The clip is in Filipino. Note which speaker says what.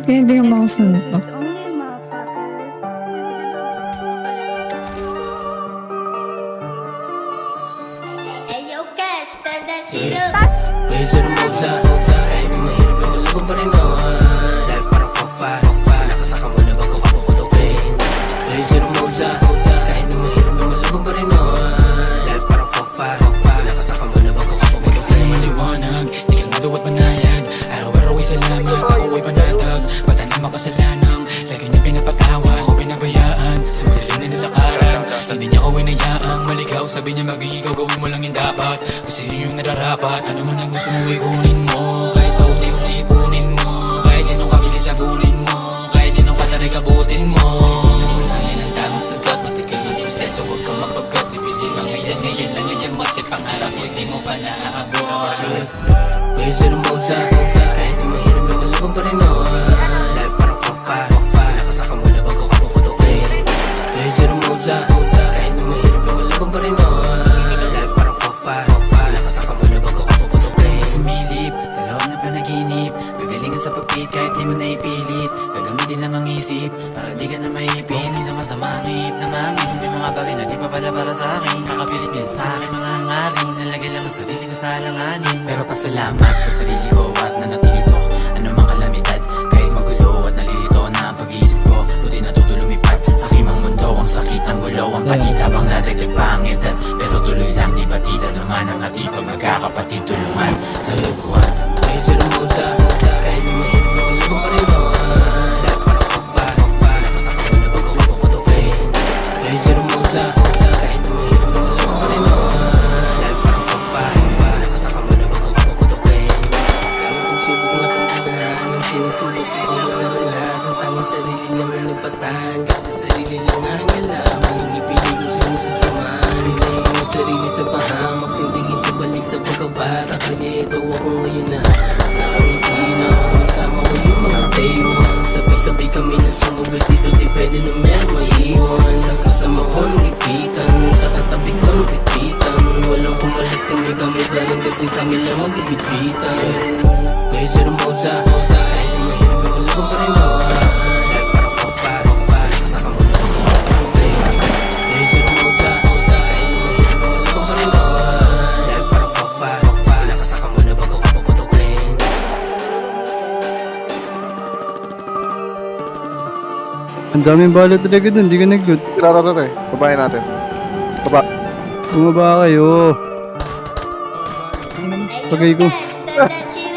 Speaker 1: kaya hindi ka makasunod?
Speaker 2: It's only motherfuckers.
Speaker 3: Hey yo, Cash, turn that shit up.
Speaker 4: Pwede sa rumosa, kahit na mahirap lang ang laban pa rin life parang 4-5, nakasaka mo na bago ka puputukin. Pwede sa rumosa, kahit na mahirap lang ang laban pa rin life parang 4-5, nakasaka mo na bago ka puputukin.
Speaker 5: Kasi maliwanag, di ka naduwat manayag. Araw-araw ay salamat, ako ay panatag. Ba't ang makasalanan, lagi niya pinapatawad. Ako pinabayaan, sa madilim na nilakaran. Hindi niya ako inayaang maligaw. Sabi niya maging ikaw, gawin mo lang yung dapat. Kasi yun yung nararapat. Ano man ang gusto mo ikunin mo. Kahit pa uli-uli ipunin mo. Kahit anong kabilis sabulin mo. Kahit anong katarig abutin mo. Gusto mo lang yan ang tamang sagot. Matigal ng proseso, huwag kang mapagot. Bibili pa ngayon lang yung yamat. Sa pangarap mo, di mo pa naaabot.
Speaker 4: Pwede sa rumosa, kahit na mahirap lang ang laban pa rin life parang 4-5, nakasaka mo na bago ka puputukin. Pwede sa rumosa, kahit na mahirap lang ang laban pa rin life parang 4-5, nakasaka mo na bago ka puputukin.
Speaker 6: Sumilip sa loob ng panaginip. Gagalingan sa pagpit kahit di mo na ipilit. Gagamitin lang ang isip para di ka na maipin. Minsan masama ang ihip na mami. May mga bagay na di pa pala para sa akin. Nakapilit min sa akin mga hangarin. Nalagay lang ang sarili ko sa alanganin. Pero pasalamat sa sarili ko at nanatili ko. Ano mang kalamidad kahit magulo at nalilito na ang pag-iisip ko. Buti natutulumipad sa kimang mundo. Ang sakit ang gulo ang panita pang nadagdag pa ang edad. Pero tuloy lang di batida naman ang atipag magkakapatid tulungan sa luguan.
Speaker 4: Pwede sa rumosa, kahit na mahirap lang ang laban pa rin life parang 4-5, nakasaka mo na bago ka puputukin. Pwede sa rumosa, kahit na mahirap lang ang laban pa rin life parang 4-5, nakasaka mo na bago ka puputukin. Kaya pagsubok na pagkanahan ang sinusulat ko bawat naranasan. Tanging sarili lang ang nagpatan, kasi sarili lang ang alaman. Ang ipilig kung sino sasamahan, nilayin yung sarili sa pahamak. Sindigit ibalik sa pagkabata, kaya ito ako ngayon na nakangiti na akong kasama ko yung mga day one. Sabay-sabay kami na sumugal dito, di pwede na meron maiwan. Sa kasama ko nagipitan, sa katabi ko napipitan. Walang pumalis kami pa rin kasi kami lang mabibitbitan. Pwede sa rumosa, kahit na mahirap lang ang laban pa rin life parang 4-5, nakasaka mo na bago ka puputukin. Pwede sa rumosa, kahit na mahirap lang ang laban pa rin life parang 4-5, nakasaka mo na bago ka puputukin.
Speaker 7: Ang daming bala talaga dun, di ka nag-loot.
Speaker 8: Tara, babae natin. Baba.
Speaker 7: Bumaba kayo.
Speaker 3: Hey
Speaker 7: Pagay
Speaker 3: yo,
Speaker 7: ko.
Speaker 3: Cash, turn that shit